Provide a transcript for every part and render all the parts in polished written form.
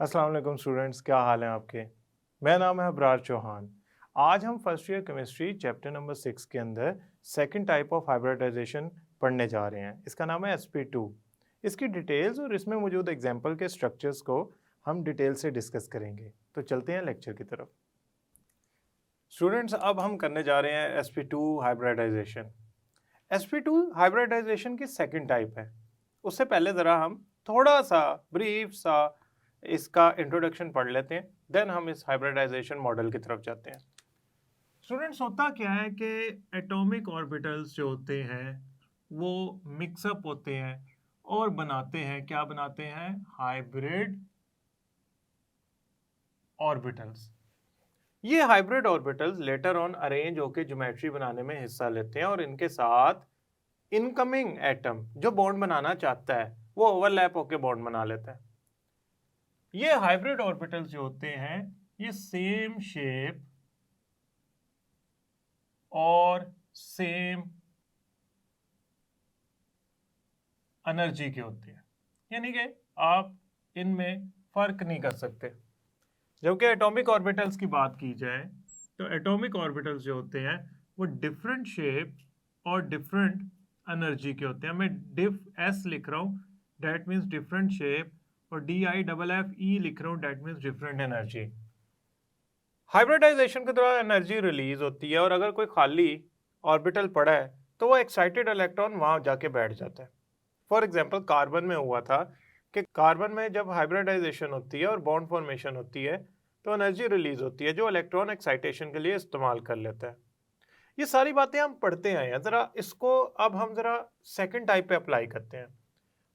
अस्सलाम वालेकुम स्टूडेंट्स, क्या हाल है आपके। मेरा नाम है अबरार चौहान। आज हम first year chemistry chapter number 6 के अंदर सेकंड टाइप ऑफ हाइब्रिडाइजेशन पढ़ने जा रहे हैं। इसका नाम है sp2। इसकी डिटेल्स और इसमें मौजूद एग्जांपल के स्ट्रक्चर्स को हम डिटेल से डिस्कस करेंगे। तो चलते हैं लेक्चर की तरफ। स्टूडेंट्स, अब हम करने जा रहे हैं sp2 हाइब्रिडाइजेशन। sp2 हाइब्रिडाइजेशन की सेकंड टाइप है। उससे पहले ज़रा हम थोड़ा सा ब्रीफ सा इसका इंट्रोडक्शन पढ़ लेते हैं, देन हम इस हाइब्रिडाइजेशन मॉडल की तरफ जाते हैं। स्टूडेंट्स, होता क्या है कि एटॉमिक ऑर्बिटल्स जो होते हैं वो मिक्सअप होते हैं और बनाते हैं, क्या बनाते हैं? Hybrid orbitals. ये hybrid orbitals later on arrange होकर ज्योमेट्री बनाने में हिस्सा लेते हैं और इनके साथ इनकमिंग एटम जो बॉन्ड बनाना चाहता है वो ओवरलैप होकर बॉन्ड बना लेता है। ये हाइब्रिड ऑर्बिटल्स जो होते हैं ये सेम शेप और सेम एनर्जी के होते हैं, यानी कि आप इनमें फर्क नहीं कर सकते। जबकि एटॉमिक ऑर्बिटल्स की बात की जाए तो एटॉमिक ऑर्बिटल्स जो होते हैं वो डिफरेंट शेप और डिफरेंट एनर्जी के होते हैं। मैं डिफ एस लिख रहा हूँ, डेट मीन्स डिफरेंट शेप, और DIFFE लिख रहा हूँ, that means different energy. Hybridisation के दौरान एनर्जी रिलीज होती है और अगर कोई खाली ऑर्बिटल पड़ा है तो वो एक्साइटेड इलेक्ट्रॉन वहां जाके बैठ जाता है। फॉर एग्जांपल कार्बन में हुआ था कि कार्बन में जब हाइब्रिडाइजेशन होती है और बॉन्ड फॉर्मेशन होती है तो एनर्जी रिलीज होती है जो इलेक्ट्रॉन एक्साइटेशन के लिए इस्तेमाल कर लेता है। ये सारी बातें हम पढ़ते आए हैं, जरा इसको अब हम जरा सेकंड टाइप पे अप्लाई करते हैं।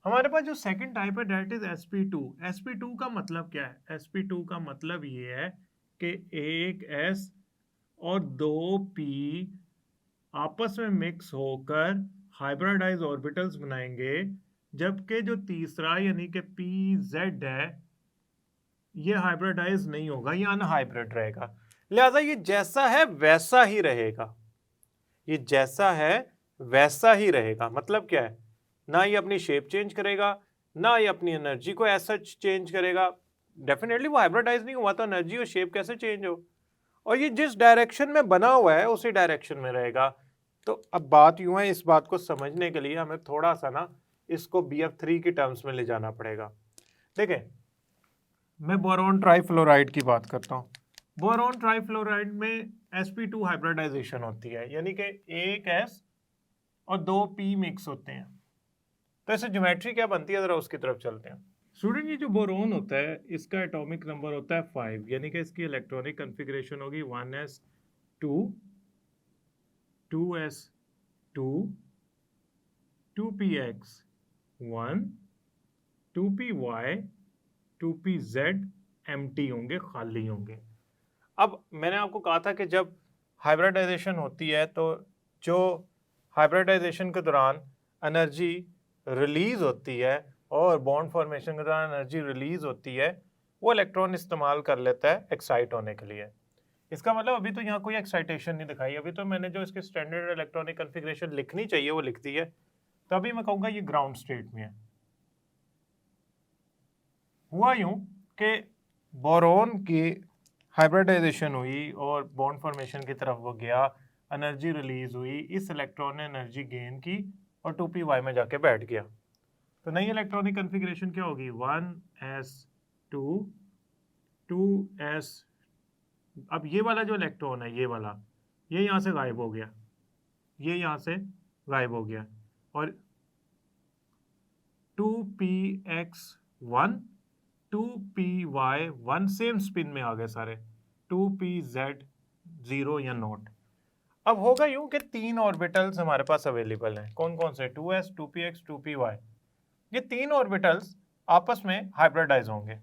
हमारे पास जो सेकंड टाइप है डेट इज sp2। sp2 का मतलब क्या है? sp2 का मतलब ये है कि एक s और दो p आपस में मिक्स होकर हाइब्रिडाइज ऑर्बिटल्स बनाएंगे, जबकि जो तीसरा यानी कि pz है ये हाइब्रिडाइज नहीं होगा, ये अनहाइब्रिड रहेगा। लिहाजा ये जैसा है वैसा ही रहेगा, ये जैसा है वैसा ही रहेगा। मतलब क्या है? ना ये अपनी शेप चेंज करेगा, ना ये अपनी एनर्जी को ऐसा चेंज करेगा। डेफिनेटली वो हाइब्रिडाइज नहीं हुआ तो एनर्जी और शेप कैसे चेंज हो? और ये जिस डायरेक्शन में बना हुआ है उसी डायरेक्शन में रहेगा। तो अब बात यूं है, इस बात को समझने के लिए हमें थोड़ा सा ना इसको BF3 की टर्म्स में ले जाना पड़ेगा। देखें, मैं बोरॉन ट्राइफ्लोराइड की बात करता हूँ। बोरॉन ट्राइफ्लोराइड में sp2 हाइब्रिडाइजेशन होती है, यानी कि एक s और दो p मिक्स होते हैं। तो ऐसे ज्योमेट्री क्या बनती है, जरा उसकी तरफ चलते हैं। स्टूडेंट, ये जो बोरोन होता है इसका एटॉमिक नंबर होता है 5, यानी कि इसकी इलेक्ट्रॉनिक कॉन्फ़िगरेशन होगी 1s2 2s2 2px1 2py 2pz empty होंगे, खाली होंगे। अब मैंने आपको कहा था कि जब हाइब्रिडाइजेशन होती है तो जो हाइब्रिडाइजेशन के दौरान एनर्जी रिलीज होती है और बॉन्ड फॉर्मेशन के दौरान एनर्जी रिलीज होती है वो इलेक्ट्रॉन इस्तेमाल कर लेता है एक्साइट होने के लिए। इसका मतलब अभी तो यहाँ कोई एक्साइटेशन नहीं दिखाई, अभी तो मैंने जो इसके स्टैंडर्ड इलेक्ट्रॉनिक कॉन्फ़िगरेशन लिखनी चाहिए वो लिख दी है। तो अभी मैं कहूँगा ये ग्राउंड स्टेट में है। हुआ यूं कि बोरोन की हाइब्रिडाइजेशन हुई और बॉन्ड फॉर्मेशन की तरफ वो गया, एनर्जी रिलीज हुई, इस इलेक्ट्रॉन ने एनर्जी गेन की और 2p में जाके बैठ गया। तो नई इलेक्ट्रॉनिक कॉन्फ़िगरेशन क्या होगी? 1s2 2s। अब ये वाला जो इलेक्ट्रॉन है ये वाला, ये यहाँ से गायब हो गया, ये यहाँ से गायब हो गया, और 2px1 2py1 सेम स्पिन में आ गए सारे, 2pz0 या नोट। अब होगा यूं कि तीन ऑर्बिटल्स हमारे पास अवेलेबल हैं। कौन कौन से? 2s 2px 2py। ये तीन ऑर्बिटल्स आपस में हाइब्रिडाइज होंगे।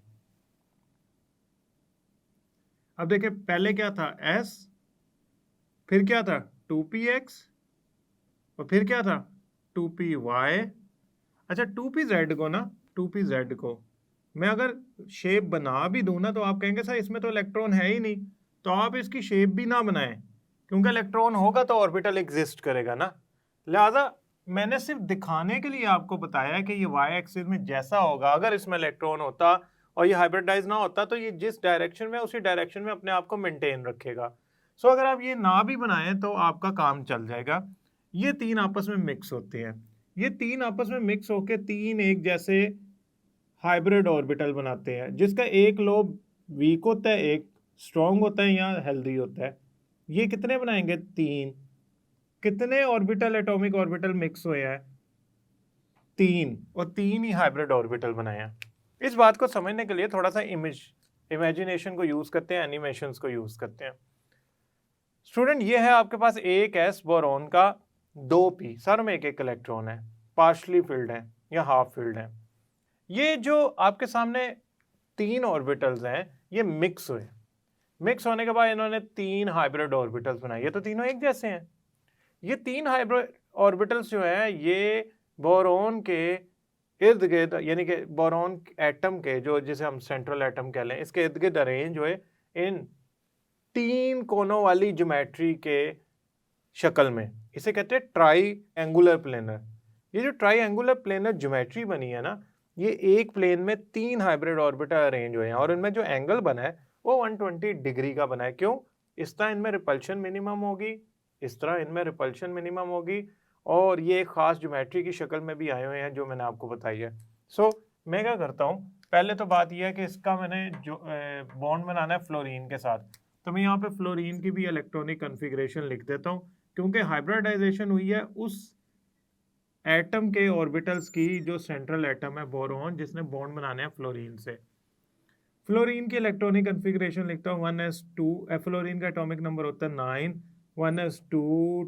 अब देखिए, पहले क्या था? s, फिर क्या था? 2px, और फिर क्या था? 2py। अच्छा, 2pz को ना, 2pz को मैं अगर शेप बना भी दूं ना तो आप कहेंगे सर इसमें तो इलेक्ट्रॉन है ही नहीं, तो आप इसकी शेप भी ना बनाएं, क्योंकि इलेक्ट्रॉन होगा तो ऑर्बिटल एग्जिस्ट करेगा ना। लिहाजा मैंने सिर्फ दिखाने के लिए आपको बताया कि ये y एक्सिस में जैसा होगा, अगर इसमें इलेक्ट्रॉन होता और ये हाइब्रिडाइज ना होता तो ये जिस डायरेक्शन में उसी डायरेक्शन में अपने आप को मेंटेन रखेगा। सो अगर आप ये ना भी बनाएं तो आपका काम चल जाएगा। ये तीन आपस में मिक्स होते हैं, ये तीन आपस में मिक्स होके तीन एक जैसे हाइब्रिड ऑर्बिटल बनाते हैं, जिसका एक लोब वीक होता है, एक स्ट्रॉन्ग होता है या हेल्दी होता है। ये कितने बनाएंगे? तीन। कितने ऑर्बिटल, एटॉमिक ऑर्बिटल मिक्स हुए हैं? तीन, और तीन ही हाइब्रिड ऑर्बिटल बनाए हैं। इस बात को समझने के लिए थोड़ा सा इमेजिनेशन को यूज करते हैं, एनिमेशंस को यूज करते हैं। स्टूडेंट, ये है आपके पास एक एस बोरॉन का 2p, सर में एक एक इलेक्ट्रॉन है, पार्शली फिल्ड है या हाफ फिल्ड है। ये जो आपके सामने तीन ऑर्बिटल्स हैं ये मिक्स हुए, मिक्स होने के बाद इन्होंने तीन हाइब्रिड ऑर्बिटल्स बनाए। ये तो तीनों एक जैसे हैं। ये तीन हाइब्रिड ऑर्बिटल्स जो हैं ये बोरॉन के इर्द गिर्द, यानी कि बोरॉन एटम के जो, जिसे हम सेंट्रल एटम कह लें, इसके इर्द गिर्द अरेंज हुए इन तीन कोनों वाली ज्योमेट्री के शक्ल में। इसे कहते हैं ट्राई एंगुलर प्लेनर। ये जो ट्राई एंगुलर प्लेनर ज्योमेट्री बनी है ना, ये एक प्लेन में तीन हाइब्रिड ऑर्बिटल अरेंज हुए हैं और इनमें जो एंगल बना है वो 120 डिग्री का बना है। क्यों? इस तरह इनमें रिपल्शन मिनिमम होगी, इस तरह इनमें रिपल्शन मिनिमम होगी, और ये एक खास ज्योमेट्री की शक्ल में भी आए हुए हैं जो मैंने आपको बताई है। सो मैं क्या करता हूँ, पहले तो बात यह है कि इसका मैंने जो बॉन्ड बनाना है फ्लोरीन के साथ, तो मैं यहाँ पे फ्लोरीन की भी इलेक्ट्रॉनिक कन्फिग्रेशन लिख देता हूँ, क्योंकि हाइब्रिडाइजेशन हुई है उस एटम के ऑर्बिटल्स की जो सेंट्रल एटम है बोरॉन, जिसने बॉन्ड बनाने हैं फ्लोरीन से। फ्लोरीन की इलेक्ट्रॉनिक कन्फिग्रेशन लिखता हूँ 1s2, फ्लोरीन का एटॉमिक नंबर होता है 9, 1s2,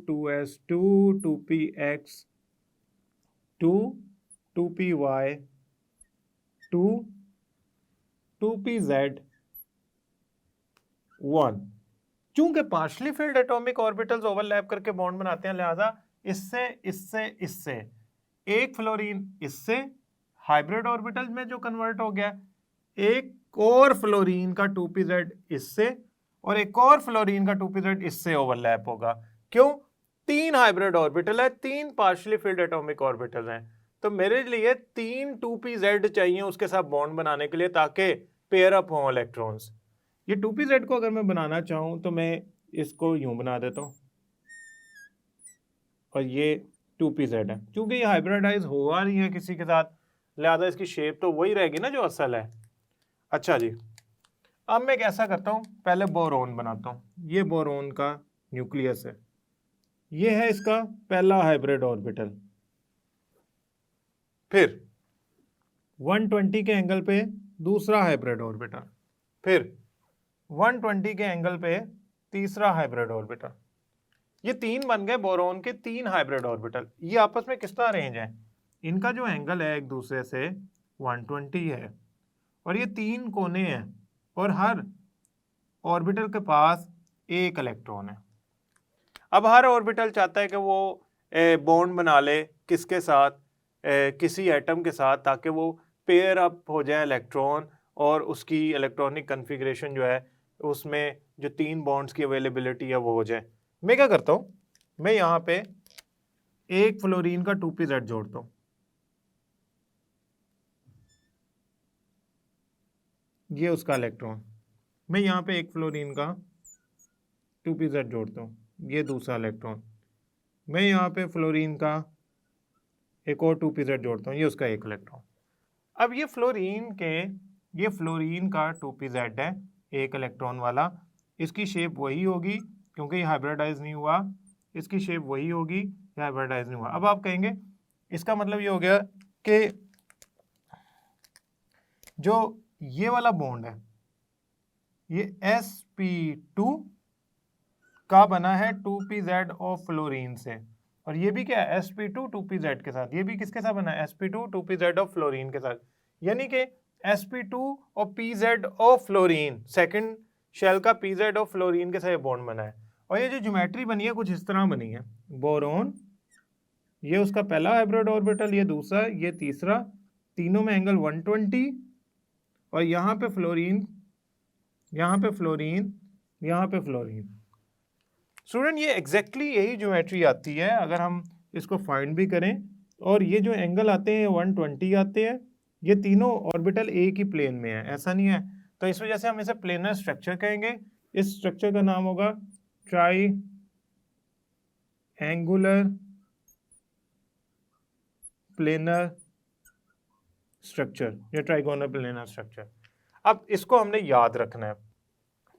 2s2, 2px, 2, 2py, 2, 2pz, 1। चूंकि partially field atomic orbitals overlap करके बॉन्ड बनाते हैं, लिहाजा इससे इससे इससे एक फ्लोरीन इससे हाइब्रिड ऑर्बिटल में जो कन्वर्ट हो गया, एक और फ्लोरीन का 2pz इससे, और एक और फ्लोरीन का 2pz इससे ओवरलैप होगा। क्यों? तीन हाइब्रिड ऑर्बिटल है, तीन पार्शली फिल्ड एटॉमिक ऑर्बिटल हैं, तो मेरे लिए तीन 2pz चाहिए उसके साथ बॉन्ड बनाने के लिए, ताकि पेयर अप हों इलेक्ट्रॉन्स। ये 2pz को अगर मैं बनाना चाहूं तो मैं इसको यूं बना देता हूं, और ये 2pz है। क्योंकि ये हाइब्रिडाइज हुआ नहीं है किसी के साथ, लिहाजा इसकी शेप तो वही रहेगी ना जो असल है। अच्छा जी, अब मैं कैसा करता हूं, पहले बोरॉन बनाता हूं। ये बोरॉन का न्यूक्लियस है, ये है इसका पहला हाइब्रिड ऑर्बिटल। फिर 120 के एंगल पे दूसरा हाइब्रिड ऑर्बिटल, फिर 120 के एंगल पे तीसरा हाइब्रिड ऑर्बिटल। ये तीन बन गए बोरॉन के तीन हाइब्रिड ऑर्बिटल। ये आपस में किस तरह अरेंज है? इनका जो एंगल है एक दूसरे से 120 है, और ये तीन कोने हैं, और हर ऑर्बिटल के पास एक इलेक्ट्रॉन है। अब हर ऑर्बिटल चाहता है कि वो बॉन्ड बना ले किसके साथ? किसी एटम के साथ, ताकि वो पेयर अप हो जाए इलेक्ट्रॉन, और उसकी इलेक्ट्रॉनिक कन्फिग्रेशन जो है उसमें जो तीन बॉन्ड्स की अवेलेबिलिटी है वो हो जाए। मैं क्या करता हूँ, मैं यहाँ पे एक फ्लोरीन का 2pz जोड़ता हूँ, ये उसका इलेक्ट्रॉन। मैं यहाँ पे एक फ्लोरीन का 2pz जोड़ता हूँ, ये दूसरा इलेक्ट्रॉन। मैं यहाँ पे फ्लोरीन का एक और 2pz जोड़ता हूँ, ये उसका एक इलेक्ट्रॉन। अब ये फ्लोरीन का 2pz है, एक इलेक्ट्रॉन वाला। इसकी शेप वही होगी, क्योंकि ये हाइब्रिडाइज नहीं हुआ, इसकी शेप वही होगी, ये हाइब्रिडाइज नहीं हुआ। अब आप कहेंगे इसका मतलब ये हो गया कि जो ये वाला बॉन्ड है ये sp2 का बना है 2pz ऑफ फ्लोरीन से, और ये भी क्या है? sp2 2pz के साथ। ये भी किसके साथ बना है? sp2 2pz ऑफ फ्लोरीन के साथ। यानी कि sp2 और pz of fluorine, second shell का pz ऑफ फ्लोरीन के साथ बॉन्ड बना है। और ये जो ज्योमेट्री बनी है कुछ इस तरह बनी है। बोरॉन, ये उसका पहला हाइब्रिड ऑर्बिटल, ये दूसरा, ये तीसरा, तीनों में एंगल 120, और यहाँ पे फ्लोरीन, यहाँ पे फ्लोरीन, यहाँ पे फ्लोरीन। स्टूडेंट, ये एग्जैक्टली यही ज्योमेट्री आती है अगर हम इसको फाइंड भी करें, और ये जो एंगल आते हैं 120 आते हैं, ये तीनों ऑर्बिटल एक ही प्लेन में है, ऐसा नहीं है। तो इस वजह से हम इसे प्लेनर स्ट्रक्चर कहेंगे। इस स्ट्रक्चर का नाम होगा ट्राई एंगुलर प्लेनर स्ट्रक्चर या ट्राइगोनल प्लेनर स्ट्रक्चर। अब इसको हमने याद रखना है।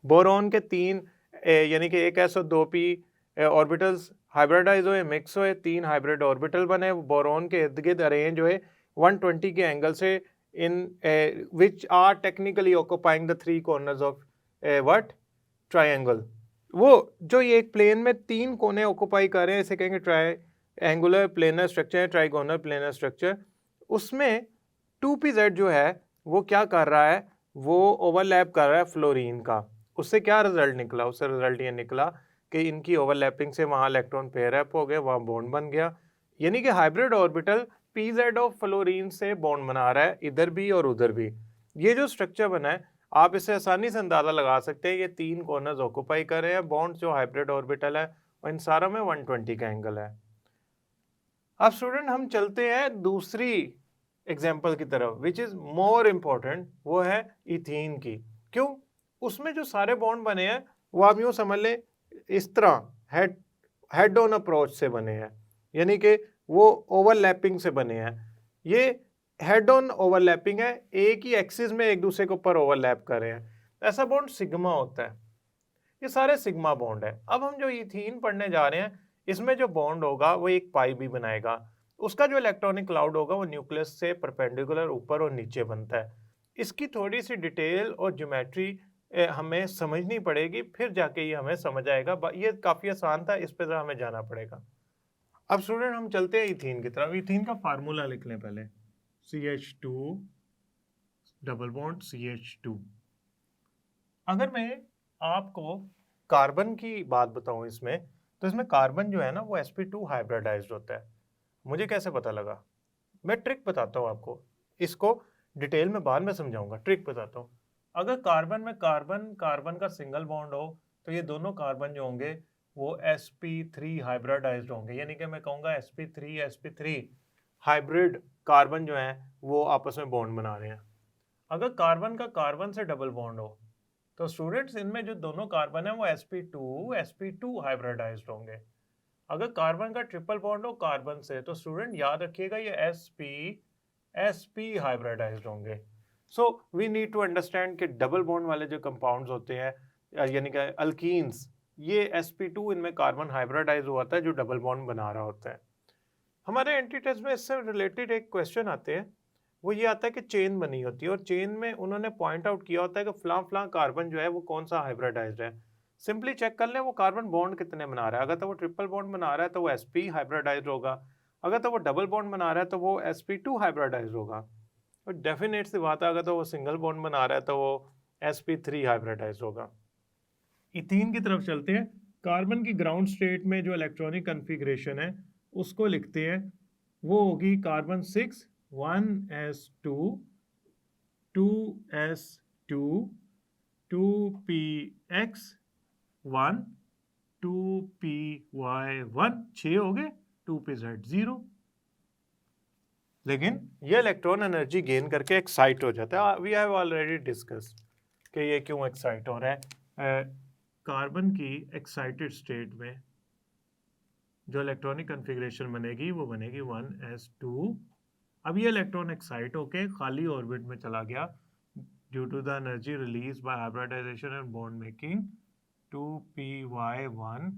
बोरॉन के तीन यानी कि एक एस और दो पी ऑर्बिटल्स हाइब्रिडाइज हुए, मिक्स हुए, तीन हाइब्रिड ऑर्बिटल बने। बोरॉन के इर्द गिर्द अरेंज हुए 120 के एंगल से, in which are technically occupying the three corners of what triangle. वो जो ये एक प्लेन में तीन कोने ऑक्यूपाई कर रहे हैं, इसे कहेंगे try angular planar structure, trigonal planar structure. उसमें 2pz जो है वो क्या कर रहा है, वो ओवरलैप कर रहा है फ्लोरीन का। उससे क्या रिजल्ट निकला, उससे रिजल्ट ये निकला कि इनकी ओवरलैपिंग से वहाँ इलेक्ट्रॉन पेयर अप हो गए, वहाँ बॉन्ड बन गया। यानी कि hybrid orbital pz of fluorine से बॉन्ड बना रहा है, इधर भी और उधर भी। ये जो स्ट्रक्चर बना है, आप इसे आसानी से अंदाजा लगा सकते हैं, ये तीन कॉर्नर्स ऑक्यूपाई कर रहे हैं। बॉन्ड जो हाइब्रिड ऑर्बिटल है और इन सारों में 120 का एंगल है। अब स्टूडेंट हम चलते हैं दूसरी एग्जाम्पल की तरफ, विच इज मोर इम्पोर्टेंट, वो है इथीन की। क्यों? उसमें जो सारे बॉन्ड बने हैं वो आप यूं समझ लें इस तरह हेड ऑन अप्रोच से बने हैं, यानी कि वो ओवरलैपिंग से बने हैं। ये हेड ऑन ओवरलैपिंग है, एक ही एक्सिस में एक दूसरे के ऊपर ओवरलैप कर रहे हैं। ऐसा बॉन्ड सिग्मा होता है। ये सारे सिग्मा बॉन्ड है। अब हम जो इथीन पढ़ने जा रहे हैं, इसमें जो बॉन्ड होगा वो एक पाई भी बनाएगा। उसका जो इलेक्ट्रॉनिक क्लाउड होगा वो न्यूक्लियस से परपेंडिकुलर ऊपर और नीचे बनता है। इसकी थोड़ी सी डिटेल और ज्योमेट्री हमें समझनी पड़ेगी, फिर जाके ये हमें समझ आएगा। ये काफ़ी आसान था, इस पर हमें जाना पड़ेगा। अब स्टूडेंट हम चलते हैं इथीन की तरफ। इथीन का फार्मूला लिख लें पहले, CH2 डबल बॉन्ड CH2। अगर मैं आपको कार्बन की बात बताऊं इसमें, तो इसमें कार्बन जो है ना वो sp2 हाइब्रिडाइज्ड होता है। मुझे कैसे पता लगा? मैं ट्रिक बताता हूँ आपको, इसको डिटेल में बाद में समझाऊंगा, ट्रिक बताता हूँ। अगर कार्बन में कार्बन कार्बन का सिंगल बॉन्ड हो, तो ये दोनों कार्बन जो होंगे वो sp3 हाइब्रिडाइज्ड होंगे, यानी कि मैं कहूँगा sp3 हाइब्रिड कार्बन जो है वो आपस में बॉन्ड बना रहे हैं। अगर कार्बन का कार्बन से डबल बॉन्ड हो, तो स्टूडेंट्स इनमें जो दोनों कार्बन है वो sp2 हाइब्रिडाइज्ड होंगे। अगर कार्बन का ट्रिपल बॉन्ड हो कार्बन से, तो स्टूडेंट याद रखिएगा ये sp हाइब्रिडाइज्ड होंगे। So we need to understand कि डबल बॉन्ड वाले जो कंपाउंड्स होते हैं, यानी कि अल्कीन्स, ये sp2 इनमें कार्बन हाइब्रिडाइज होता है जो डबल बॉन्ड बना रहा होता है। हमारे एंटी टेस्ट में इससे रिलेटेड एक क्वेश्चन आते हैं, वो ये आता है कि चेन बनी होती है और चेन में उन्होंने पॉइंट आउट किया होता है कि फलां कार्बन जो है वो कौन सा हाइब्रिडाइज्ड है। सिंपली चेक कर लें वो कार्बन बॉन्ड कितने बना रहा है। अगर तो वो ट्रिपल बॉन्ड बना रहा है तो वो sp हाइब्रिडाइज्ड होगा। अगर तो वो डबल बॉन्ड बना रहा है तो वो sp2 हाइब्रिडाइज्ड होगा। और डेफिनेट सी बात है, अगर तो वो सिंगल बॉन्ड बना रहा है तो वो sp3 हाइब्रिडाइज्ड होगा। इथीन की तरफ चलते हैं। कार्बन की ग्राउंड स्टेट में जो इलेक्ट्रॉनिक कन्फिग्रेशन है उसको लिखते हैं, वो होगी carbon 6 1s2 2s2 2px 1 2py1, 6 हो गए, 2pz 0। लेकिन ये इलेक्ट्रॉन एनर्जी गेन करके एक्साइट हो जाता है। वी हैव ऑलरेडी डिस्कस कि ये क्यों एक्साइट हो रहा है। कार्बन की एक्साइटेड स्टेट में जो इलेक्ट्रॉनिक कन्फिग्रेशन बनेगी वो बनेगी 1s2। अब ये इलेक्ट्रॉन एक्साइट होके खाली ऑर्बिट में चला गया due to the energy release by hybridisation and bond making, 2py1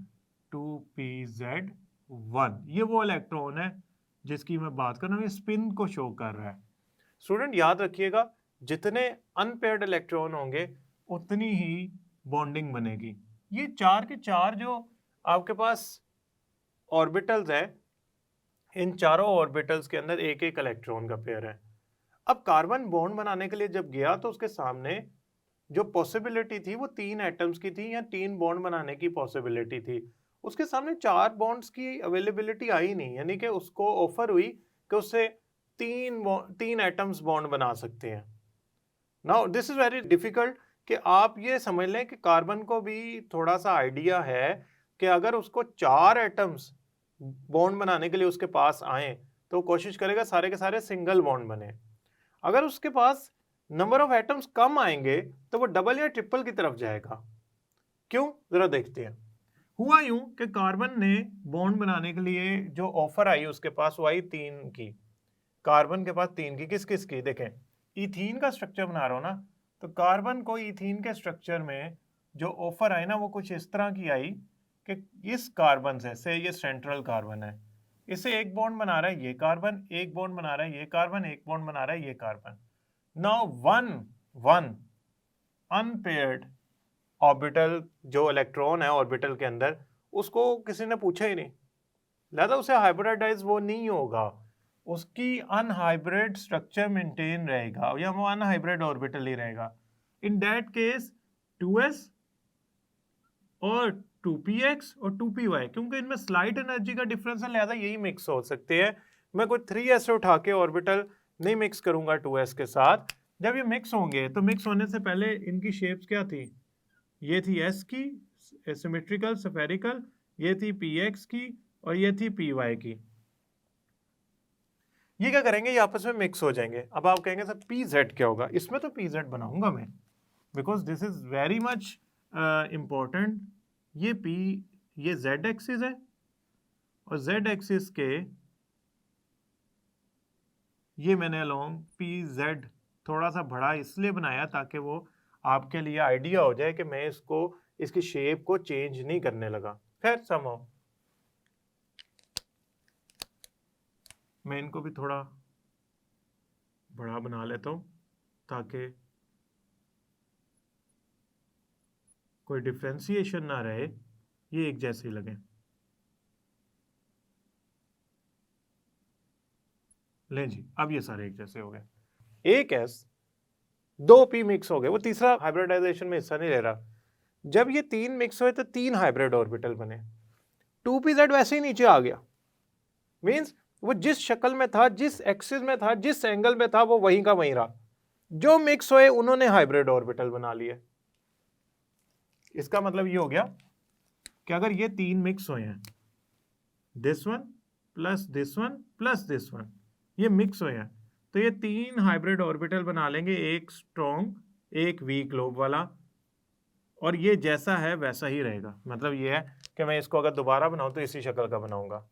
2pz1। ये वो इलेक्ट्रॉन है जिसकी मैं बात कर रहा हूँ, ये स्पिन को शो कर रहा है। स्टूडेंट याद रखिएगा, जितने अनपेयर्ड इलेक्ट्रॉन होंगे उतनी ही बॉन्डिंग बनेगी। ये चार के चार जो आपके पास ऑर्बिटल्स हैं, इन चारों ऑर्बिटल्स के अंदर एक एक इलेक्ट्रॉन का पेयर है। अब कार्बन बॉन्ड बनाने के लिए जब गया तो उसके सामने जो पॉसिबिलिटी थी वो 3 एटम्स की थी या 3 बॉन्ड बनाने की पॉसिबिलिटी थी। उसके सामने 4 बॉन्ड्स की अवेलेबिलिटी आई नहीं, यानी कि उसको ऑफर हुई कि उससे 3 एटम्स बॉन्ड बना सकते हैं। Now this is very difficult कि आप ये समझ लें कि कार्बन को भी थोड़ा सा आइडिया है कि अगर उसको 4 एटम्स बॉन्ड बनाने के लिए उसके पास आए तो कोशिश करेगा सारे के सारे सिंगल बॉन्ड बने। अगर उसके पास नंबर ऑफ एटम्स कम आएंगे तो वो डबल या ट्रिपल की तरफ जाएगा। क्यों, जरा देखते हैं। हुआ यूं कि कार्बन ने बॉन्ड बनाने के लिए जो ऑफर आई उसके पास वो आई 3 की, कार्बन के पास 3 की, किस किस की, देखें इथीन का स्ट्रक्चर बना रहा हो ना, तो कार्बन को इथीन के स्ट्रक्चर में जो ऑफर आई ना वो कुछ इस तरह की आई कि इस कार्बन से ये सेंट्रल कार्बन है, इसे एक बॉन्ड बना रहा है ये कार्बन, एक बॉन्ड बना रहा है ये कार्बन, एक बॉन्ड बना रहा है ये carbon. Now one unpaired orbital जो इलेक्ट्रॉन है ऑर्बिटल के अंदर, उसको किसी ने पूछा ही नहीं, लिहाजा उसे हाइब्रिडाइज वो नहीं होगा, उसकी अनहाइब्रिड स्ट्रक्चर मेंटेन रहेगा या वो अनहाइब्रिड ऑर्बिटल ही रहेगा। इन दैट केस 2s और 2px और 2py, क्योंकि इनमें स्लाइट एनर्जी का डिफरेंस है लिहाजा यही मिक्स हो सकते हैं। मैं कोई 3s उठा के ऑर्बिटल नहीं मिक्स करूंगा 2s के साथ। जब ये मिक्स होंगे तो मिक्स होने से पहले इनकी शेप्स क्या थी, ये थी s की सिमेट्रिकल स्फेरिकल, ये थी px की और ये थी py की। ये क्या करेंगे, ये आपस में मिक्स हो जाएंगे। अब आप कहेंगे सर pz क्या होगा, इसमें तो pz बनाऊंगा मैं, because this is very much important. ये z एक्सिस है और z एक्सिस के ये मैंने अलोंग pz थोड़ा सा बड़ा इसलिए बनाया ताकि वो आपके लिए आइडिया हो जाए कि मैं इसको इसकी शेप को चेंज नहीं करने लगा। खैर समहाउ मैं इनको भी थोड़ा बड़ा बना लेता हूं ताकि कोई डिफ्रेंसिएशन ना रहे, ये एक जैसे लगे। लें जी, अब ये सारे एक जैसे हो गए। एक s 2p मिक्स हो गए, वो तीसरा हाइब्रिडाइजेशन में हिस्सा नहीं ले रहा। जब ये 3 मिक्स हुए तो 3 हाइब्रिड ऑर्बिटल बने, 2pz वैसे ही नीचे आ गया, मींस वो जिस शक्ल में था, जिस एक्सिस में था, जिस एंगल में था, वो वहीं का वहीं रहा। जो मिक्स हुए उन्होंने हाइब्रिड ऑर्बिटल बना लिए। इसका मतलब ये हो गया कि अगर ये 3 मिक्स हुए हैं, this one plus this one plus this one, ये मिक्स हुए हैं, तो ये 3 हाइब्रिड ऑर्बिटल बना लेंगे, एक स्ट्रॉन्ग एक वीक लोब वाला, और ये जैसा है वैसा ही रहेगा। मतलब ये है कि मैं इसको अगर दोबारा बनाऊं तो इसी शक्ल का बनाऊंगा।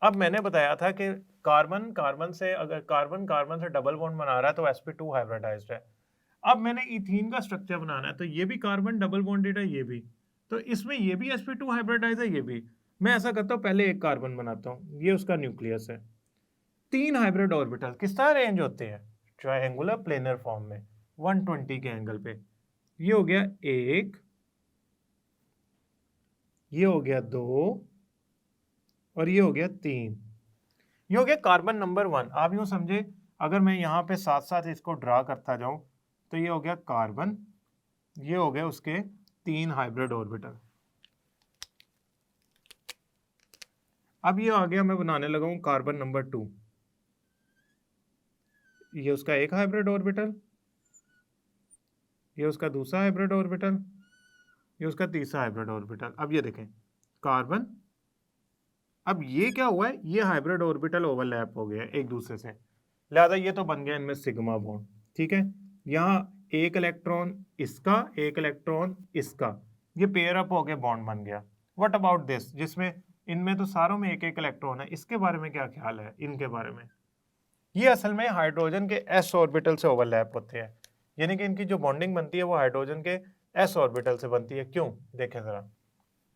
अब मैंने बताया था कि कार्बन कार्बन से अगर कार्बन से डबल बॉन्ड बना रहा है तो sp2 हाइब्रिडाइज्ड है। अब मैंने इथीन का स्ट्रक्चर बनाना है, तो ये भी कार्बन डबल बॉन्डेड है, ये भी, तो इसमें ये भी sp2 हाइब्रिडाइज है, ये भी। मैं ऐसा करता हूँ, पहले एक कार्बन बनाता हूँ, ये उसका न्यूक्लियस है। 3 हाइब्रिड ऑर्बिटल किस तरह अरेंज होते हैं, ट्रायंगुलर प्लेनर फॉर्म में 120 के एंगल पे। ये हो गया एक, ये हो गया 2 और ये हो गया 3। ये हो गया कार्बन नंबर 1। आप यूं समझे, अगर मैं यहाँ पे साथ साथ इसको ड्रा करता जाऊं तो ये हो गया कार्बन, ये हो गया उसके 3 हाइब्रिड ऑर्बिटल। अब ये आ गया, मैं बनाने लगा हूं कार्बन नंबर 2, ये उसका एक हाइब्रिड ऑर्बिटल, ये उसका दूसरा हाइब्रिड ऑर्बिटल, ये उसका तीसरा हाइब्रिड ऑर्बिटल। अब ये देखें कार्बन, अब ये क्या हुआ है, ये हाइब्रिड ऑर्बिटल ओवरलैप हो गया एक दूसरे से, लिहाजा ये तो बन गया इनमें सिग्मा बॉन्ड। ठीक है, यहाँ एक इलेक्ट्रॉन इसका, एक इलेक्ट्रॉन इसका, ये पेयर अप हो गया, बॉन्ड बन गया। व्हाट अबाउट दिस, जिसमें इनमें तो सारों में एक एक इलेक्ट्रॉन है, इसके बारे में क्या ख्याल है, इनके बारे में? ये असल में हाइड्रोजन के s ऑर्बिटल से ओवरलैप होते हैं, यानी कि इनकी जो बॉन्डिंग बनती है वो हाइड्रोजन के s ऑर्बिटल से बनती है। क्यों, देखें जरा,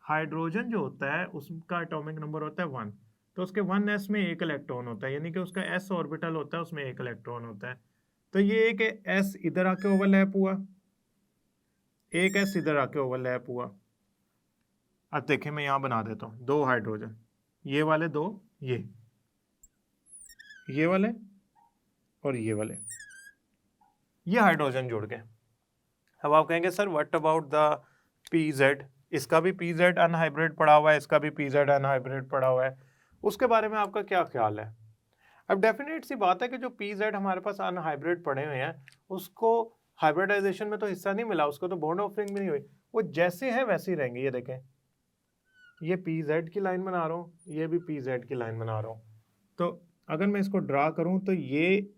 हाइड्रोजन जो होता है उसका एटॉमिक नंबर होता है 1, तो उसके 1s में एक इलेक्ट्रॉन होता है, यानी कि उसका s ऑर्बिटल होता है उसमें एक इलेक्ट्रॉन होता है। तो ये एक s इधर आके ओवरलैप हुआ, एक s इधर आके ओवरलैप हुआ। अब देखें मैं यहां बना देता हूं 2 हाइड्रोजन, ये वाले 2, ये वाले और ये वाले, ये हाइड्रोजन जुड़ गए। अब आप कहेंगे sir what about the pz, इसका भी pz अनहाइब्रिड पड़ा हुआ है, इसका भी pz अनहाइब्रिड पड़ा हुआ है, उसके बारे में आपका क्या ख्याल है? अब डेफिनेट सी बात है कि जो pz हमारे पास अनहाइब्रिड पड़े हुए हैं उसको हाइब्रिडाइजेशन में तो हिस्सा नहीं मिला, उसको तो बॉन्ड ऑफरिंग भी नहीं हुई, वो जैसे है वैसे ही रहेंगे। ये देखें, ये pz की लाइन बना रहा हूँ, ये भी pz की लाइन बना रहा हूँ, तो अगर मैं इसको ड्रा करूँ तो ये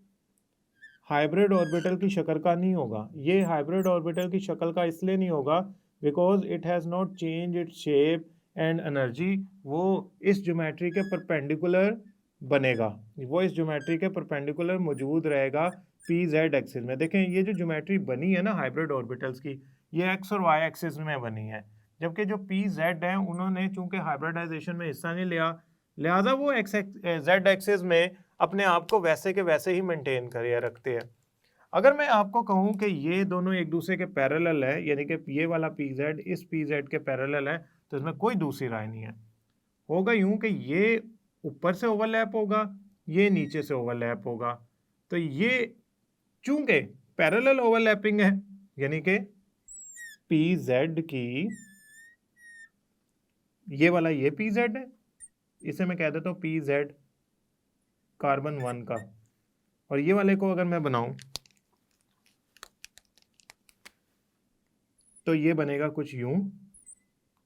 हाइब्रिड ऑर्बिटल की शक्ल का नहीं होगा। ये हाइब्रिड ऑर्बिटल की शक्ल का इसलिए नहीं होगा because it has not change its shape and energy. वो इस ज्योमेट्री के परपेंडिकुलर बनेगा, वो इस ज्योमेट्री के परपेंडिकुलर मौजूद रहेगा पी जेड एक्सिस में। देखें ये जो ज्योमेट्री बनी है ना हाइब्रिड ऑर्बिटल्स की, ये एक्स और वाई एक्सिस में बनी है, जबकि जो पी जेड है उन्होंने चूंकि हाइब्रिडाइजेशन में हिस्सा नहीं लिया, लिहाजा वो एक्स जेड एक्सिस में अपने आप को वैसे के वैसे ही मेंटेन कर रखते हैं। अगर मैं आपको कहूं कि ये दोनों एक दूसरे के पैरेलल है, यानी कि ये वाला पी जेड इस पी जेड के पैरेलल है, तो इसमें कोई दूसरी राय नहीं है। होगा यूं कि ये ऊपर से ओवरलैप होगा, ये नीचे से ओवरलैप होगा। तो ये चूंकि पैरेलल ओवरलैपिंग है, यानी कि पी जेड की ये वाला ये पी जेड है, इसे मैं कह देता हूं पी जेड कार्बन 1 का, और ये वाले को अगर मैं बनाऊं तो ये बनेगा कुछ यूं,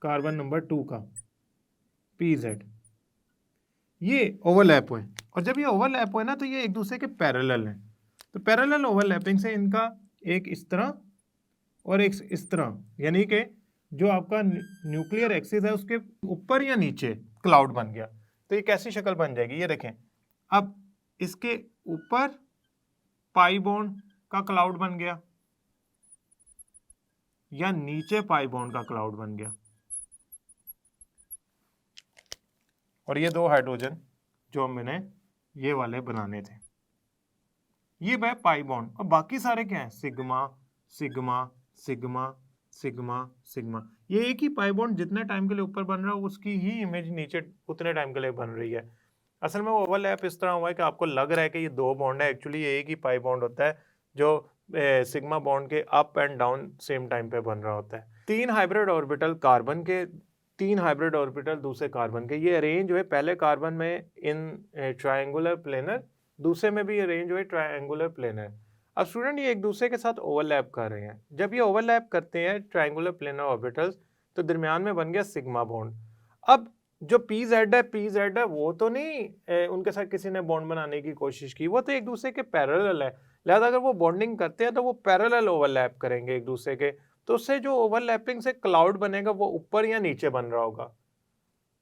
कार्बन नंबर 2 का पी जेड। ये ओवरलैप हुए, और जब ये ओवरलैप हुए ना तो ये एक दूसरे के पैरेलल हैं। तो पैरेलल ओवरलैपिंग से इनका एक इस तरह और एक इस तरह, यानी कि जो आपका न्यूक्लियर एक्सिस है उसके ऊपर या नीचे क्लाउड बन गया। तो ये कैसी शक्ल बन जाएगी, ये देखें। अब इसके ऊपर पाई बॉन्ड का क्लाउड बन गया या नीचे पाई बॉन्ड का क्लाउड बन गया, और ये दो हाइड्रोजन जो मैंने ये वाले बनाने थे, ये वह पाई बॉन्ड, और बाकी सारे क्या है, sigma sigma sigma sigma sigma. ये एक ही पाई बॉन्ड जितने टाइम के लिए ऊपर बन रहा है उसकी ही इमेज नीचे उतने टाइम के लिए बन रही है। असल में वो ओवरलैप इस तरह हुआ है कि आपको लग रहा है कि ये दो बॉन्ड है, एक्चुअली ये एक ही पाई बॉन्ड होता है जो सिग्मा बॉन्ड के up and down same time पे बन रहा होता है। तीन हाइब्रिड ऑर्बिटल कार्बन के, तीन हाइब्रिड ऑर्बिटल दूसरे कार्बन के, ये अरेंज हुए पहले कार्बन में इन ट्रायंगुलर प्लेनर, दूसरे में भी अरेंज हुए ट्रायंगुलर प्लेनर। अब स्टूडेंट ये एक दूसरे के साथ ओवरलैप कर रहे हैं, जब ये ओवरलैप करते हैं ट्रायंगुलर प्लेनर ऑर्बिटल्स तो दरमियान में बन गया सिग्मा बॉन्ड। अब जो पी जेड है वो तो नहीं उनके साथ किसी ने बॉन्ड बनाने की कोशिश की, वो तो एक दूसरे के पैरेलल है, लिहाजा अगर वो बॉन्डिंग करते हैं तो वो पैरेलल ओवरलैप करेंगे एक दूसरे के, तो उससे जो ओवरलैपिंग से क्लाउड बनेगा वो ऊपर या नीचे बन रहा होगा।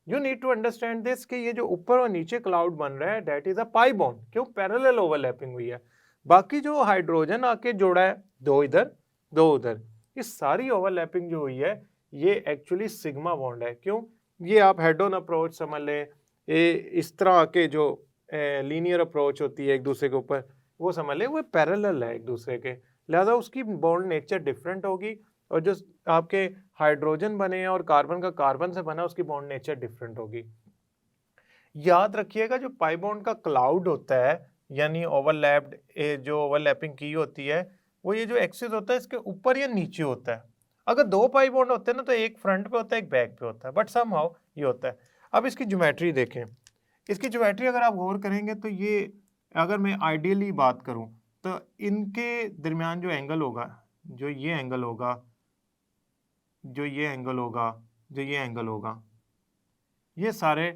You need to understand this कि ये जो ऊपर और नीचे क्लाउड बन रहा है that is a pi bond, क्यों, पैरेलल ओवरलैपिंग हुई है। बाकी जो हाइड्रोजन आके जोड़ा है दो इधर दो उधर, ये सारी ओवरलैपिंग जो हुई है ये एक्चुअली सिग्मा बॉन्ड है। क्यों, ये आप हेड ऑन अप्रोच समझ लें, ये इस तरह के जो लीनियर अप्रोच होती है एक दूसरे के ऊपर वो समझ लें, वो पैरेलल है एक दूसरे के, लिहाजा उसकी बॉन्ड नेचर डिफरेंट होगी, और जो आपके हाइड्रोजन बने हैं और कार्बन का कार्बन से बना उसकी बॉन्ड नेचर डिफरेंट होगी। याद रखिएगा जो पाई बॉन्ड का क्लाउड होता है यानी ओवरलैप्ड, जो ओवरलैपिंग की होती है वो ये जो एक्सिस होता है इसके ऊपर या नीचे होता है। अगर दो पाई बॉन्ड होते हैं ना तो एक फ्रंट पे होता है एक बैक पे होता है, बट समहाउ ये होता है। अब इसकी ज्योमेट्री देखें, इसकी ज्योमेट्री अगर आप गौर करेंगे तो ये, अगर मैं आइडियली बात करूं तो इनके दरमियान जो एंगल होगा, जो ये एंगल होगा, जो ये एंगल होगा, जो ये एंगल होगा, ये सारे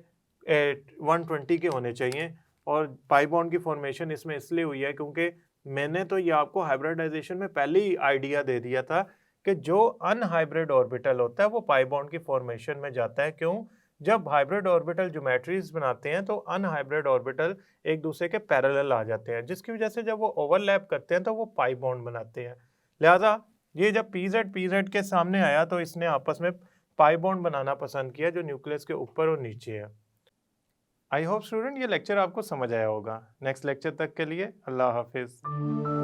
120 के होने चाहिए। और पाई बॉन्ड की फॉर्मेशन इसमें इसलिए हुई है क्योंकि मैंने तो ये आपको हाइब्रिडाइजेशन में पहले ही आइडिया दे दिया था कि जो अनहाइब्रिड ऑर्बिटल होता है वो पाई बॉन्ड की फॉर्मेशन में जाता है। क्यों, जब हाइब्रिड ऑर्बिटल ज्योमेट्रीज बनाते हैं तो अनहाइब्रिड ऑर्बिटल एक दूसरे के पैरेलल आ जाते हैं, जिसकी वजह से जब वो ओवरलैप करते हैं तो वो पाई बॉन्ड बनाते हैं। लिहाजा ये जब पीजेड के सामने आया तो इसने आपस में पाई बॉन्ड बनाना पसंद किया जो न्यूक्लियस के ऊपर और नीचे है। आई होप स्टूडेंट ये लेक्चर आपको समझ आया होगा। नेक्स्ट लेक्चर तक के लिए अल्लाह हाफिज़।